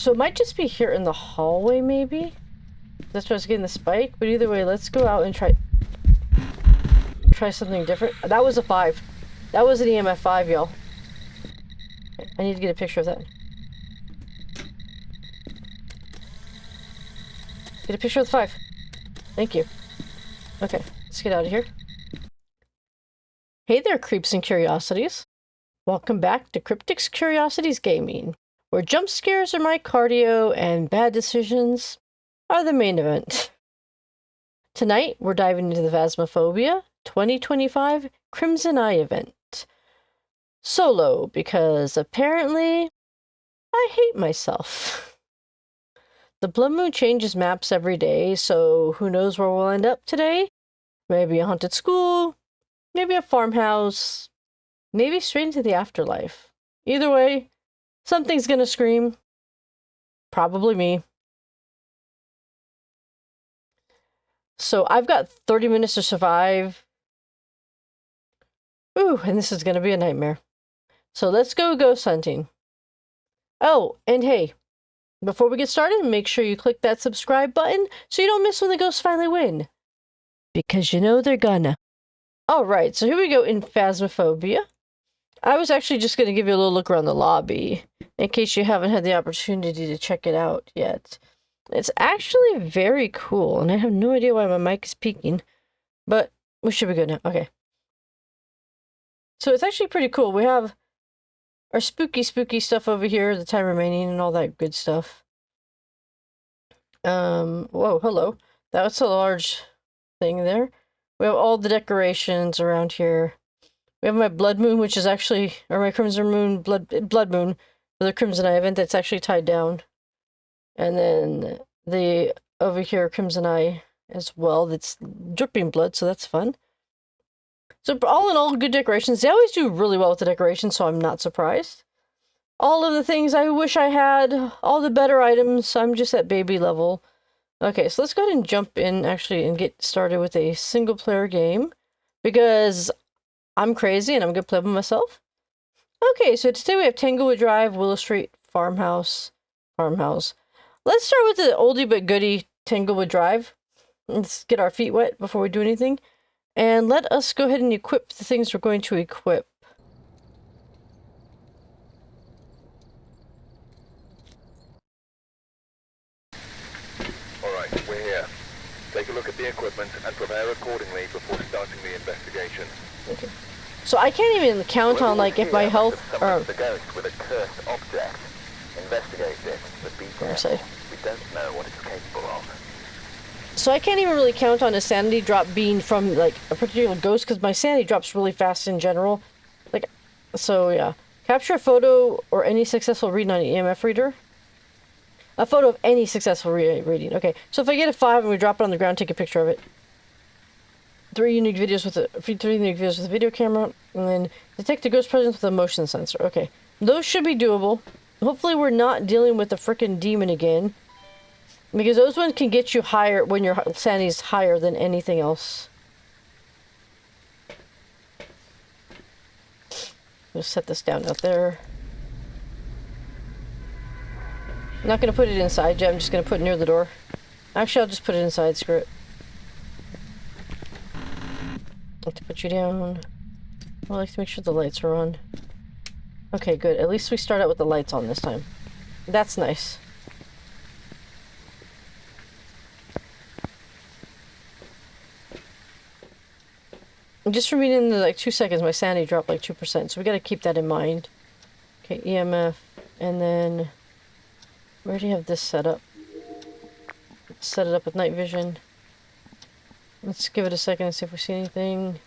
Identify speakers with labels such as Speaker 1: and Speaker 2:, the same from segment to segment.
Speaker 1: So it might just be here in the hallway, maybe? That's why I was getting the spike, but either way, let's go out and try something different. That was a 5. That was an EMF 5, y'all. Okay, I need to get a picture of that. Get a picture of the 5. Thank you. Okay, let's get out of here. Hey there, creeps and curiosities. Welcome back to Cryptics, Curiosities Gaming, where jump scares are my cardio and bad decisions are the main event. Tonight, we're diving into the Phasmophobia 2025 Crimson Eye event. Solo, because apparently I hate myself. The Blood Moon changes maps every day, so who knows where we'll end up today? Maybe a haunted school, maybe a farmhouse, maybe straight into the afterlife. Either way, something's gonna scream. Probably me. So I've got 30 minutes to survive. Ooh, and this is gonna be a nightmare. So let's go ghost hunting. Oh, and hey, before we get started, make sure you click that subscribe button so you don't miss when the ghosts finally win. Because you know they're gonna. Alright, so here we go in Phasmophobia. I was actually just going to give you a little look around the lobby, in case you haven't had the opportunity to check it out yet. It's actually very cool, and I have no idea why my mic is peaking, but we should be good now. Okay. So it's actually pretty cool. We have our spooky stuff over here, the time remaining, and all that good stuff. Whoa, hello. That's a large thing there. We have all the decorations around here. We have my Blood Moon, which is actually, or my Crimson Moon, Blood Moon, for the Crimson Eye event that's actually tied down. And then the, over here, Crimson Eye as well, that's dripping blood, so that's fun. So all in all, good decorations. They always do really well with the decorations, so I'm not surprised. All of the things I wish I had, all the better items, I'm just at baby level. Okay, so let's go ahead and jump in, actually, and get started with a single-player game, because I'm crazy and I'm going to play by myself. Okay, so today we have Tanglewood Drive, Willow Street, Farmhouse. Let's start with the oldie but goodie Tanglewood Drive. Let's get our feet wet before we do anything. And let us go ahead and equip the things we're going to equip.
Speaker 2: Alright, we're here. Take a look at the equipment and prepare accordingly before starting the investigation.
Speaker 1: Okay. So I can't even count on, like, if my health or...
Speaker 2: The ghost with a cursed object. Investigate this, but be careful. We don't know what it's capable of.
Speaker 1: So I can't even really count on a sanity drop being from, like, a particular ghost, because my sanity drops really fast in general. Like, so yeah. Capture a photo or any successful reading on an EMF reader. A photo of any successful reading. Okay, so if I get a 5 and we drop it on the ground, take a picture of it. 3 unique videos with a video camera, and then detect a ghost presence with a motion sensor. Okay, those should be doable. Hopefully we're not dealing with the frickin' demon again, because those ones can get you higher when your sanity's higher than anything else. Let's set this down out there. I'm not going to put it inside yet, I'm just going to put it near the door. Actually, I'll just put it inside, screw it. I like to put you down. I like to make sure the lights are on. Okay, good. At least we start out with the lights on this time. That's nice. Just for me in the, like 2 seconds, my sanity dropped like 2%, so we gotta keep that in mind. Okay, EMF, and then we already have this set up. Let's set it up with night vision. Let's give it a second and see if we see anything.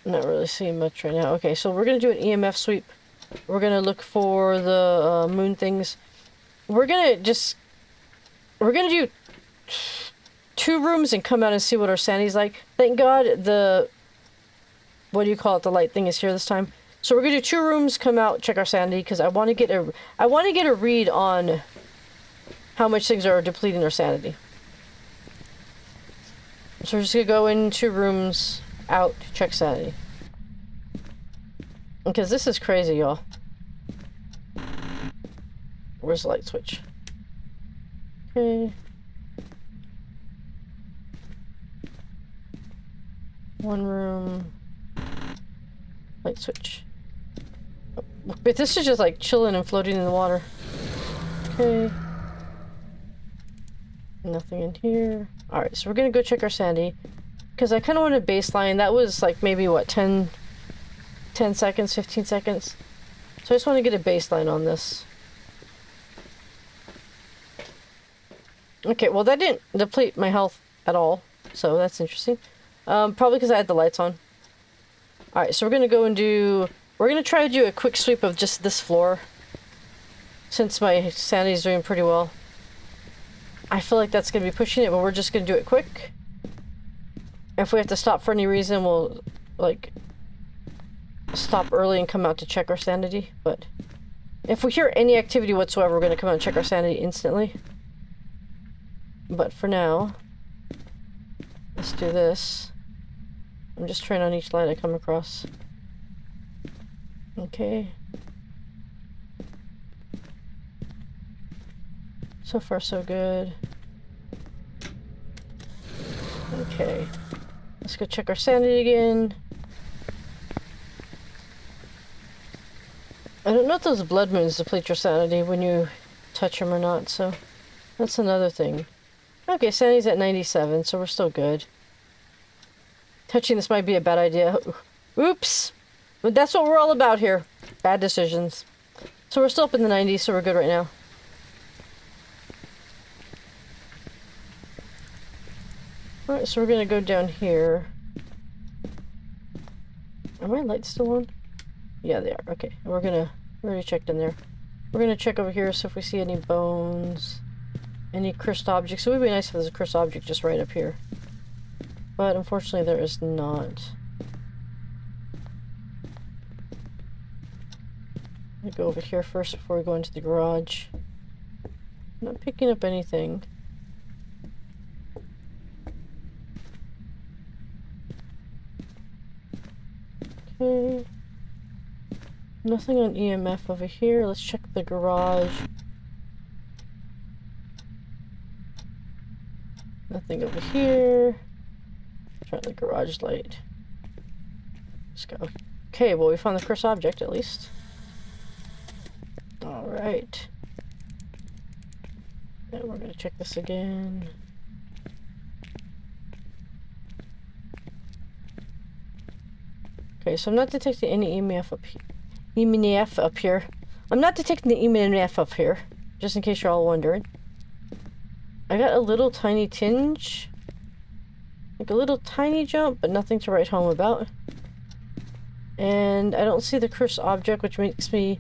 Speaker 1: Not really seeing much right now. Okay, so we're gonna do an EMF sweep. We're gonna look for the moon things. We're gonna do 2 rooms and come out and see what our sanity's like. Thank God the, what do you call it, the light thing is here this time. So we're gonna do 2 rooms, come out, check our sanity, because I want to get a read on how much things are depleting our sanity. So we're just gonna go in 2 rooms, out, check sanity. Because this is crazy, y'all. Where's the light switch? Okay. One room. Light switch. Oh, but this is just like chilling and floating in the water. Okay. Nothing in here. Alright, so we're gonna go check our sanity. Because I kind of want a baseline. That was like maybe, what, 10 seconds, 15 seconds? So I just want to get a baseline on this. Okay, well that didn't deplete my health at all. So that's interesting. Probably because I had the lights on. Alright, so we're gonna go and do... We're gonna try to do a quick sweep of just this floor. Since my sanity is doing pretty well. I feel like that's gonna be pushing it, but we're just gonna do it quick. If we have to stop for any reason, we'll, like, stop early and come out to check our sanity. But if we hear any activity whatsoever, we're gonna come out and check our sanity instantly. But for now, let's do this. I'm just trying on each light I come across. Okay. So far, so good. Okay. Let's go check our sanity again. I don't know if those blood moons deplete your sanity when you touch them or not, so that's another thing. Okay, sanity's at 97, so we're still good. Touching this might be a bad idea. Oops! But that's what we're all about here. Bad decisions. So we're still up in the 90s, so we're good right now. Alright, so we're gonna go down here. Are my lights still on? Yeah, they are. Okay, we already checked in there. We're gonna check over here, so if we see any bones, any cursed objects. It would be nice if there's a cursed object just right up here. But unfortunately there is not. I'm gonna go over here first before we go into the garage. I'm not picking up anything. Okay. Nothing on EMF over here. Let's check the garage. Nothing over here. Try the garage light. Let's go. Okay, well we found the cursed object at least. Alright. And we're gonna check this again. Okay, so I'm not detecting any EMF up here. EMF up here. I'm not detecting the EMF up here, just in case you're all wondering. I got a little tiny tinge. Like a little tiny jump, but nothing to write home about. And I don't see the cursed object, which makes me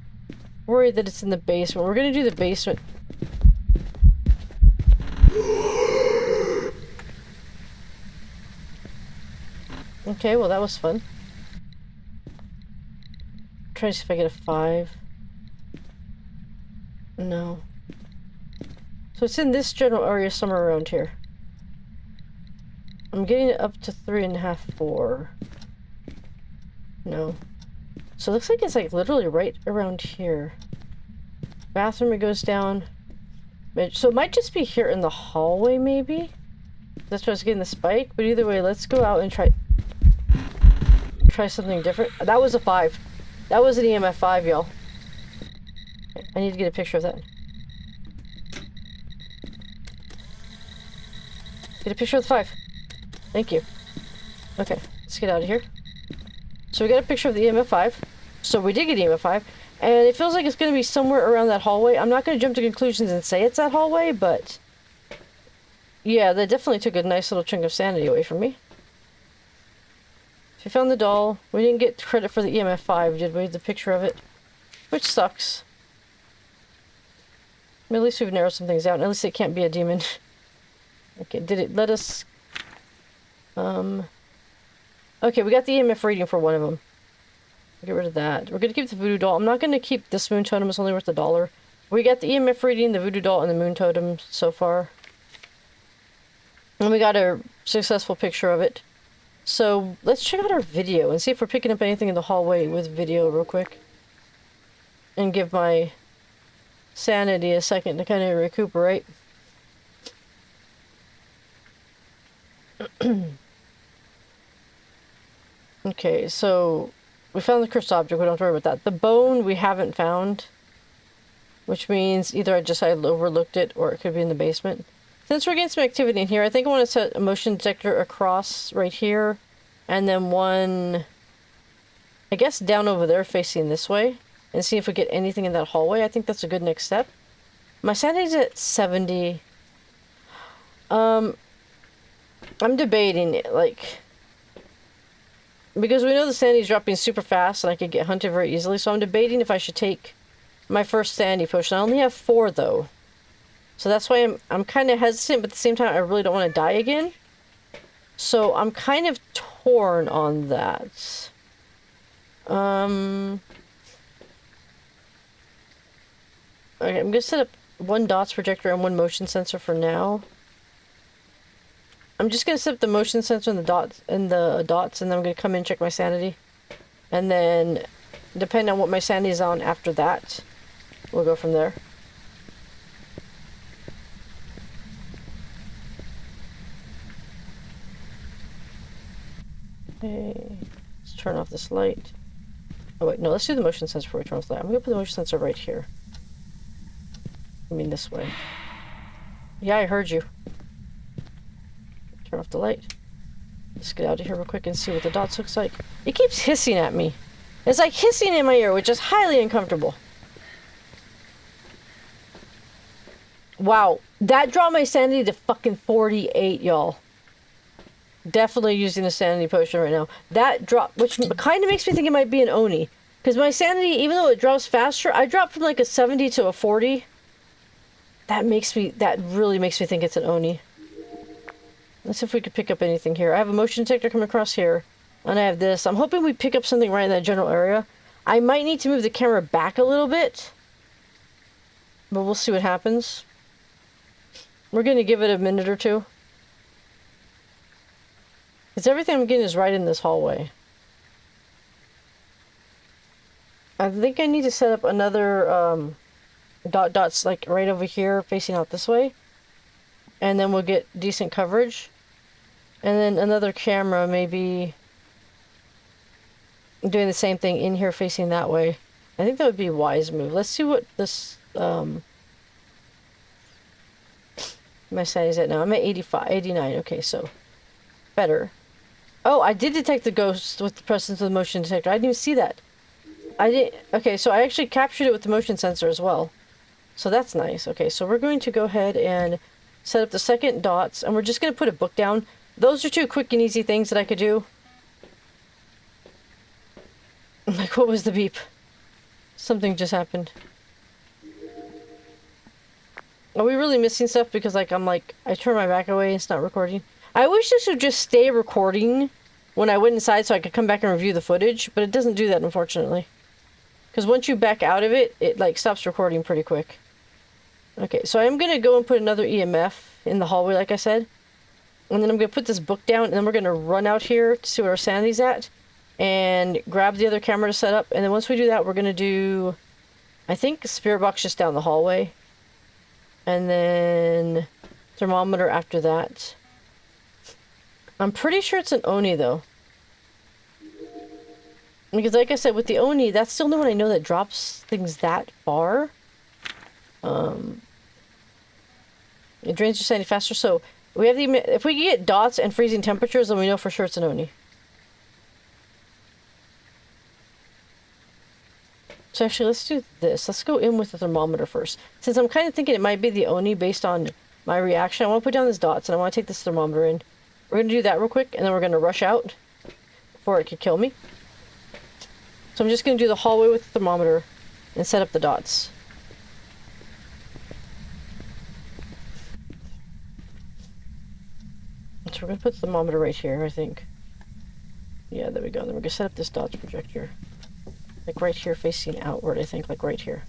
Speaker 1: worried that it's in the basement. We're gonna do the basement. Okay, well that was fun. Try to see if I get a 5. No. So it's in this general area somewhere around here. I'm getting it up to 3.5, 4. No. So it looks like it's like literally right around here. Bathroom, it goes down. So it might just be here in the hallway, maybe? That's why I was getting the spike. But either way, let's go out and try something different. That was a 5. That was an EMF 5, y'all. Okay, I need to get a picture of that. Get a picture of the 5. Thank you. Okay, let's get out of here. So we got a picture of the EMF 5. So we did get EMF 5. And it feels like it's going to be somewhere around that hallway. I'm not going to jump to conclusions and say it's that hallway, but... yeah, that definitely took a nice little chunk of sanity away from me. We found the doll. We didn't get credit for the EMF 5, did we? The picture of it. Which sucks. At least we've narrowed some things out. At least it can't be a demon. Okay, did it let us... okay, we got the EMF reading for one of them. Get rid of that. We're gonna keep the voodoo doll. I'm not gonna keep this moon totem. It's only worth $1. We got the EMF reading, the voodoo doll, and the moon totem so far. And we got a successful picture of it. So let's check out our video and see if we're picking up anything in the hallway with video real quick. And give my sanity a second to kind of recuperate. Okay, so we found the cursed object. We don't have to worry about that. The bone we haven't found, which means either I overlooked it or it could be in the basement. Since we're getting some activity in here, I think I want to set a motion detector across right here, and then one, I guess, down over there facing this way, and see if we get anything in that hallway. I think that's a good next step. My sanity's at 70. I'm debating, like, because we know the sanity's dropping super fast and I could get hunted very easily, so I'm debating if I should take my first sanity potion. I only have 4 though. So that's why I'm kind of hesitant, but at the same time I really don't want to die again. So I'm kind of torn on that. Okay, I'm gonna set up 1 dots projector and 1 motion sensor for now. I'm just gonna set up the motion sensor and the dots, and then I'm gonna come in and check my sanity. And then, depending on what my sanity is on after that, we'll go from there. Okay, let's turn off this light. Oh wait, no, let's do the motion sensor before we turn off the light. I'm gonna put the motion sensor right here. I mean this way. Yeah, I heard you. Turn off the light. Let's get out of here real quick and see what the dots looks like. It keeps hissing at me. It's like hissing in my ear, which is highly uncomfortable. Wow, that dropped my sanity to fucking 48, y'all. Definitely using a sanity potion right now. That drop, which kind of makes me think it might be an Oni. Because my sanity, even though it drops faster, I dropped from like a 70 to a 40. That really makes me think it's an Oni. Let's see if we could pick up anything here. I have a motion detector coming across here. And I have this. I'm hoping we pick up something right in that general area. I might need to move the camera back a little bit. But we'll see what happens. We're going to give it a minute or two. Because everything I'm getting is right in this hallway. I think I need to set up another dots like right over here facing out this way. And then we'll get decent coverage. And then another camera maybe doing the same thing in here facing that way. I think that would be a wise move. Let's see what this my sanity's at now. I'm at 85, 89. Okay, so better. Oh, I did detect the ghost with the presence of the motion detector. I didn't even see that. I didn't. Okay, so I actually captured it with the motion sensor as well. So that's nice. Okay, so we're going to go ahead and set up the second dots, and we're just going to put a book down. Those are 2 quick and easy things that I could do. Like, what was the beep? Something just happened. Are we really missing stuff? Because, like, I turn my back away, it's not recording. I wish this would just stay recording when I went inside so I could come back and review the footage, but it doesn't do that, unfortunately. Because once you back out of it, it, like, stops recording pretty quick. Okay, so I'm going to go and put another EMF in the hallway, like I said. And then I'm going to put this book down, and then we're going to run out here to see what our sanity's at. And grab the other camera to set up. And then once we do that, we're going to do, I think, spirit box just down the hallway. And then thermometer after that. I'm pretty sure it's an Oni, though. Because like I said, with the Oni, that's the only one I know that drops things that far. It drains your sanity faster, so we have if we get dots and freezing temperatures, then we know for sure it's an Oni. So actually, let's do this. Let's go in with the thermometer first. Since I'm kind of thinking it might be the Oni based on my reaction, I want to put down these dots, and I want to take this thermometer in. We're going to do that real quick, and then we're going to rush out before it could kill me. So I'm just going to do the hallway with the thermometer and set up the dots. So we're going to put the thermometer right here, I think. Yeah, there we go. Then we're going to set up this dots projector. Like right here facing outward, I think. Like right here.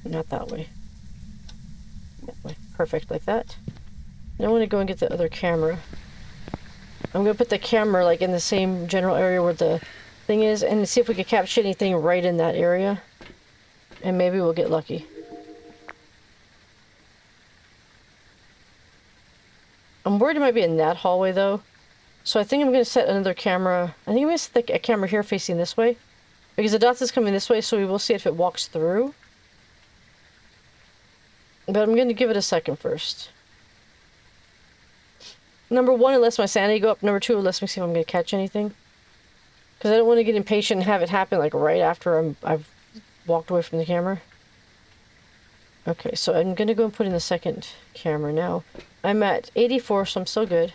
Speaker 1: Not that way. That way. Perfect, like that. Now I want to go and get the other camera. I'm going to put the camera like in the same general area where the thing is and see if we can capture anything right in that area. And maybe we'll get lucky. I'm worried it might be in that hallway, though. So I think I'm going to set another camera. I think I'm going to set a camera here facing this way. Because the dots is coming this way, so we will see if it walks through. But I'm going to give it a second first. Number one, it lets my sanity go up. Number two, it lets me see if I'm going to catch anything. Because I don't want to get impatient and have it happen like right after I've walked away from the camera. Okay, so I'm going to go and put in the second camera now. I'm at 84, so I'm still good.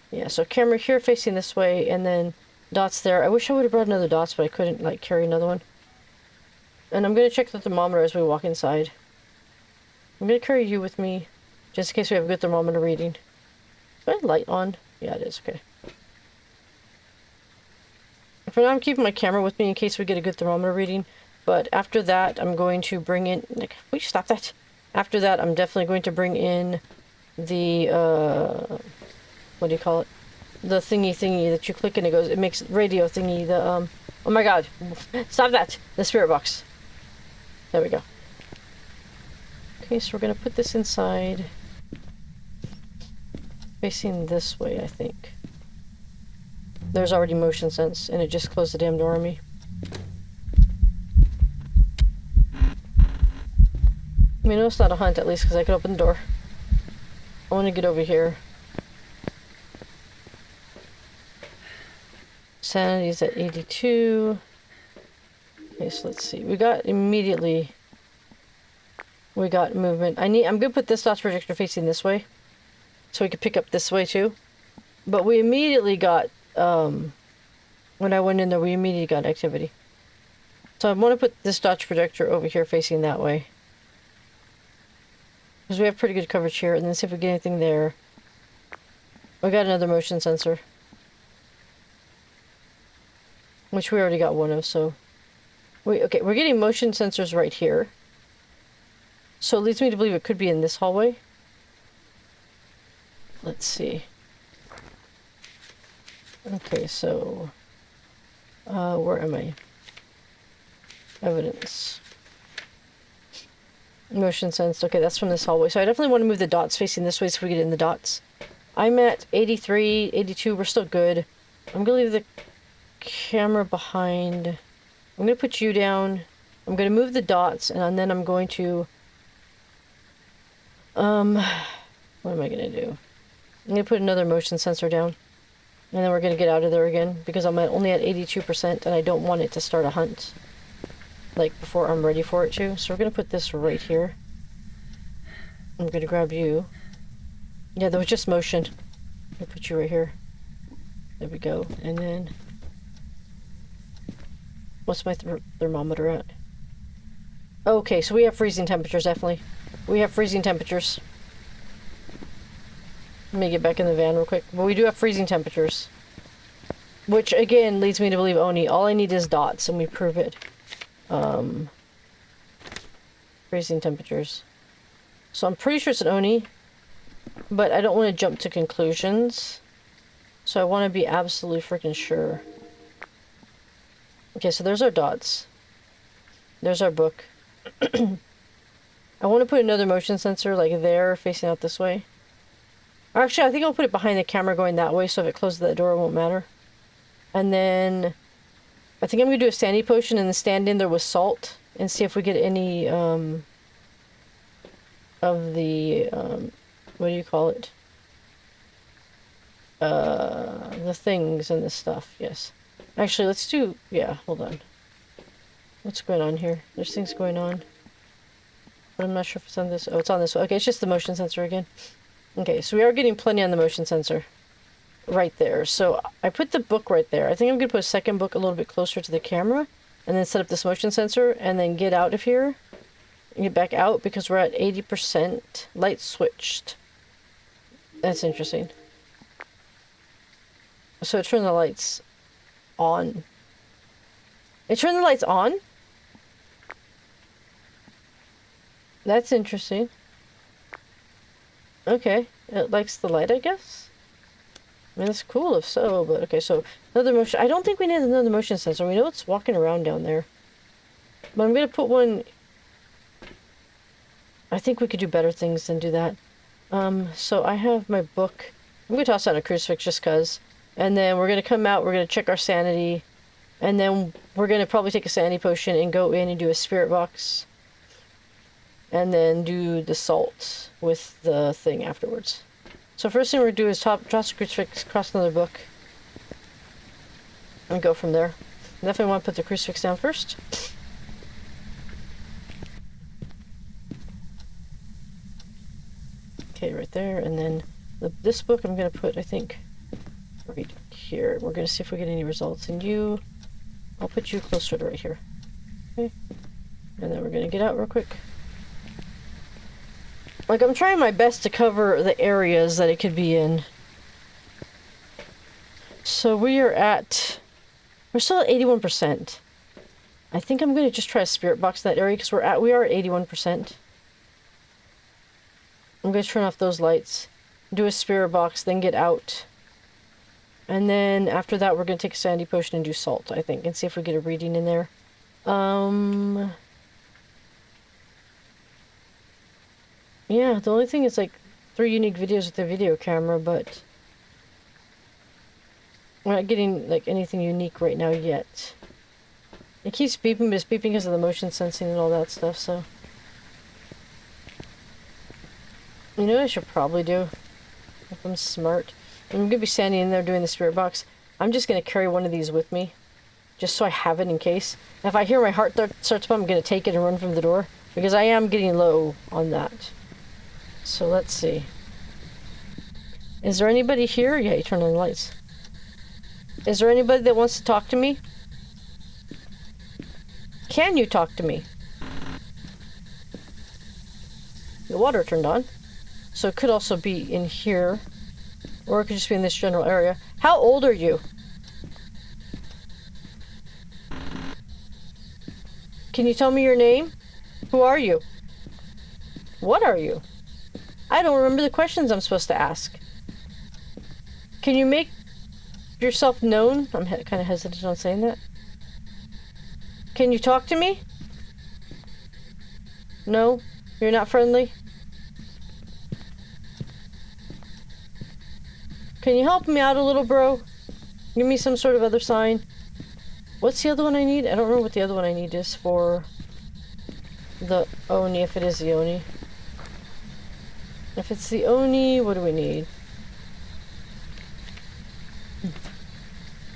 Speaker 1: Yeah, so camera here facing this way, and then dots there. I wish I would have brought another dots, but I couldn't, like, carry another one. And I'm going to check the thermometer as we walk inside. I'm going to carry you with me, just in case we have a good thermometer reading. Is my light on? Yeah, it is. Okay. For now, I'm keeping my camera with me in case we get a good thermometer reading. But after that, I'm going to bring in... Like, will you stop that? After that, I'm definitely going to bring in the... what do you call it? The thingy that you click and it goes... It makes radio thingy. The, oh my god. Stop that! The spirit box. There we go. Okay, so we're going to put this inside. Facing this way, I think. There's already motion sense, and it just closed the damn door on me. I mean, it's not a hunt, at least, because I could open the door. I want to get over here. Sanity's at 82. Okay, so let's see. We got immediately... We got movement. I'm going to put this dots projector facing this way. So we could pick up this way, too. But we immediately got... when I went in there, we immediately got activity. So I want to put this dots projector over here facing that way. Because we have pretty good coverage here, and then see if we get anything there. We got another motion sensor. Which we already got one of, so... Okay, we're getting motion sensors right here. So it leads me to believe it could be in this hallway. Let's see. Okay, so... where am I? Evidence. Motion sensed. Okay, that's from this hallway. So I definitely want to move the dots facing this way so we get in the dots. I'm at 83, 82. We're still good. I'm going to leave the camera behind. I'm going to put you down. I'm going to move the dots, and then I'm going to... what am I going to do? I'm going to put another motion sensor down. And then we're going to get out of there again, because I'm only at 82%, and I don't want it to start a hunt. Like, before I'm ready for it to. So we're going to put this right here. I'm going to grab you. Yeah, there was just motion. I'm going to put you right here. There we go. And then... What's my thermometer at? Okay, so we have freezing temperatures, definitely. We have freezing temperatures. Let me get back in the van real quick. But we do have freezing temperatures. Which, again, leads me to believe Oni. All I need is dots, and we prove it. Freezing temperatures. So I'm pretty sure it's an Oni. But I don't want to jump to conclusions. So I want to be absolutely freaking sure. Okay, so there's our dots. There's our book. I want to put another motion sensor, like there, facing out this way. Or actually, I think I'll put it behind the camera going that way, so if it closes that door, it won't matter. And then... I think I'm going to do a sandy potion and then stand in there with salt and see if we get any, of the, what do you call it? The things and the stuff, yes. Actually, let's do, yeah, hold on. What's going on here? There's things going on. But I'm not sure if it's on this. Oh, it's on this one. Okay, it's just the motion sensor again. Okay, so we are getting plenty on the motion sensor. Right there. So I put the book right there. I think I'm going to put a second book a little bit closer to the camera. And then set up this motion sensor. And then get out of here. And get back out because we're at 80%. Light switched. That's interesting. So it turned the lights on. It turned the lights on? That's interesting. Okay. It likes the light, I guess? I mean, it's cool if so, but okay, so another motion. I don't think we need another motion sensor. We know it's walking around down there. But I'm going to put one... I think we could do better things than do that. So I have my book. I'm going to toss out a crucifix just because. And then we're going to come out, we're going to check our sanity. And then we're going to probably take a sanity potion and go in and do a spirit box. And then do the salt with the thing afterwards. So first thing we're going to do is toss a crucifix, cross another book. And go from there. Definitely want to put the crucifix down first. Okay, right there, and then this book I'm going to put, I think, right here. We're going to see if we get any results. And you, I'll put you closer to right here. Okay, and then we're going to get out real quick. Like, I'm trying my best to cover the areas that it could be in. So we're still at 81%. I think I'm going to just try a spirit box in that area because we are at 81%. I'm going to turn off those lights, do a spirit box, then get out. And then after that, we're going to take a sanity potion and do salt, I think, and see if we get a reading in there. Yeah, the only thing is like 3 unique videos with the video camera, but we're not getting like anything unique right now yet. It keeps beeping, but it's beeping because of the motion sensing and all that stuff, so... You know what I should probably do? If I'm smart. I'm going to be standing in there doing the spirit box. I'm just going to carry one of these with me. Just so I have it in case. And if I hear my heart start to pump, I'm going to take it and run from the door. Because I am getting low on that. So let's see. Is there anybody here? Yeah, you turn on the lights. Is there anybody that wants to talk to me? Can you talk to me? The water turned on. So it could also be in here. Or it could just be in this general area. How old are you? Can you tell me your name? Who are you? What are you? I don't remember the questions I'm supposed to ask. Can you make yourself known? I'm kind of hesitant on saying that. Can you talk to me? No? You're not friendly? Can you help me out a little, bro? Give me some sort of other sign. What's the other one I need? I don't remember what the other one I need is for the Oni, if it is the Oni. If it's the Oni, what do we need?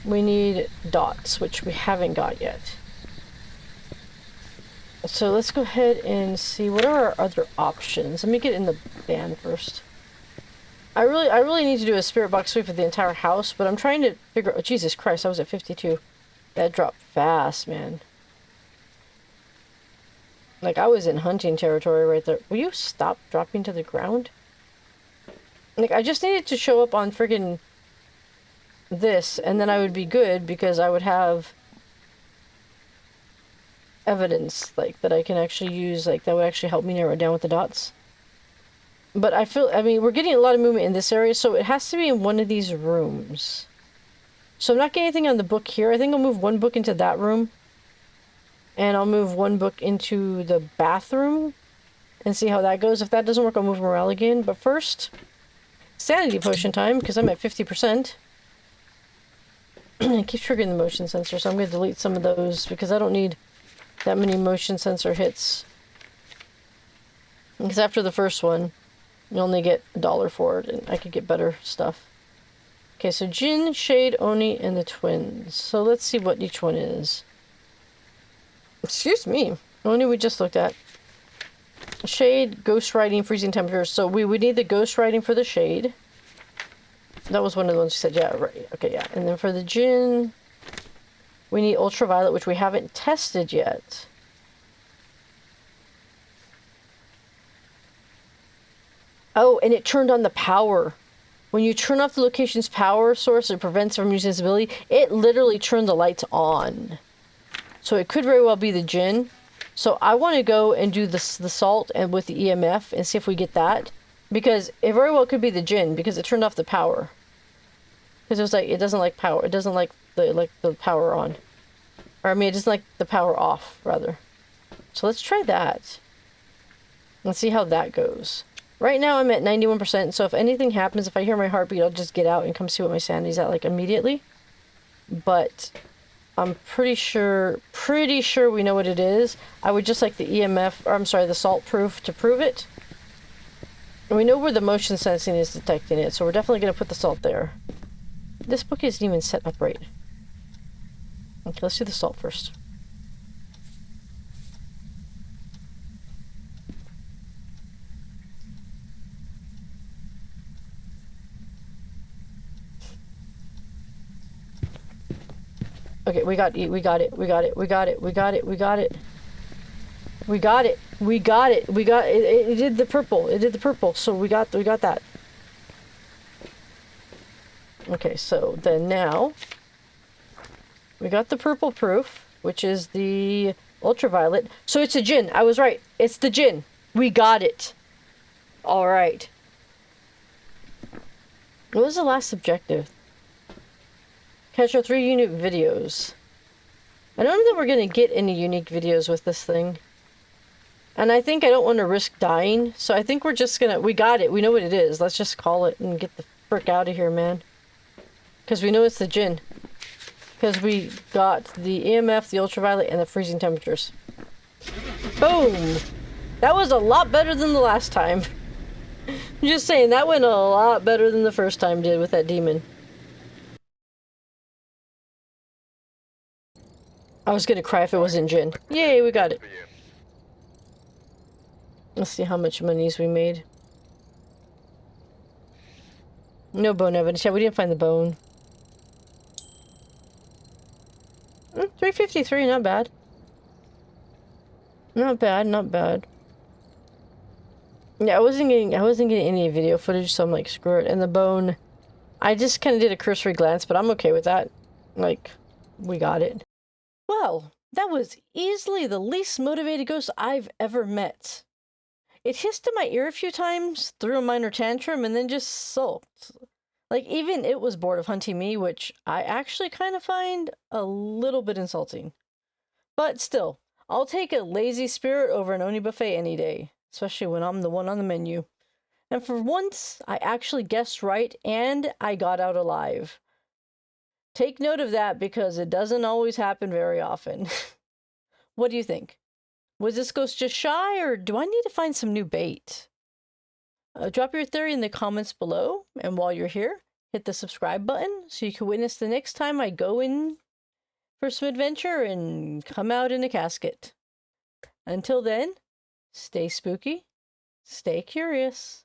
Speaker 1: We need dots, which we haven't got yet. So let's go ahead and see what are our other options. Let me get in the van first. I really need to do a spirit box sweep of the entire house, but I'm trying to figure out... Oh, Jesus Christ, I was at 52. That dropped fast, man. Like, I was in hunting territory right there. Will you stop dropping to the ground? Like, I just needed to show up on friggin' this, and then I would be good, because I would have evidence, like, that I can actually use, like, that would actually help me narrow it down with the dots. But I mean, we're getting a lot of movement in this area, so it has to be in one of these rooms. So I'm not getting anything on the book here. I think I'll move one book into that room. And I'll move one book into the bathroom. And see how that goes. If that doesn't work, I'll move morale again. But first, sanity potion time, because I'm at 50%. It keeps triggering the motion sensor, so I'm going to delete some of those, because I don't need that many motion sensor hits. Because after the first one, you only get $1 for it, and I could get better stuff. Okay, so Jinn, Shade, Oni, and the twins. So let's see what each one is. Excuse me. Oni we just looked at. Shade, ghost riding, freezing temperatures. So we would need the ghost riding for the Shade. That was one of the ones you said, yeah, right. Okay, yeah. And then for the Jinn, we need ultraviolet, which we haven't tested yet. Oh, and it turned on the power. When you turn off the location's power source, it prevents from using its ability. It literally turned the lights on. So it could very well be the Jinn. So I want to go and do the salt and with the EMF and see if we get that. Because it very well could be the Jinn, because it turned off the power. Because it was like, it doesn't like power. It doesn't like the power on. Or I mean, it doesn't like the power off, rather. So let's try that. Let's see how that goes. Right now I'm at 91%, so if anything happens, if I hear my heartbeat, I'll just get out and come see what my sanity's at, like, immediately. But I'm pretty sure we know what it is. I would just like the EMF, or I'm sorry, the salt proof to prove it. And we know where the motion sensing is detecting it, so we're definitely going to put the salt there. This book isn't even set up right. Okay, let's do the salt first. Okay, we got it. It did the purple. So we got that. Okay, so then now we got the purple proof, which is the ultraviolet. So it's a djinn. I was right. It's the djinn. We got it. All right. What was the last objective? Catch our 3 unique videos. I don't know that we're going to get any unique videos with this thing. And I think I don't want to risk dying, so I think we're just going to... We got it. We know what it is. Let's just call it and get the frick out of here, man. Because we know it's the djinn. Because we got the EMF, the ultraviolet, and the freezing temperatures. Boom! That was a lot better than the last time. I'm just saying, that went a lot better than the first time did with that demon. I was gonna cry if it wasn't djinn. Yay, we got it. Let's see how much monies we made. No bone evidence. Yeah, we didn't find the bone. 353, not bad. Not bad, not bad. Yeah, I wasn't getting any video footage, so I'm like, screw it. And the bone, I just kind of did a cursory glance, but I'm okay with that. Like, we got it. Well, that was easily the least motivated ghost I've ever met. It hissed in my ear a few times, threw a minor tantrum, and then just sulked. Like, even it was bored of hunting me, which I actually kind of find a little bit insulting. But still, I'll take a lazy spirit over an Oni buffet any day, especially when I'm the one on the menu. And for once, I actually guessed right, and I got out alive. Take note of that, because it doesn't always happen very often. What do you think? Was this ghost just shy, or do I need to find some new bait? Drop your theory in the comments below, and while you're here, hit the subscribe button so you can witness the next time I go in for some adventure and come out in a casket. Until then, stay spooky, stay curious.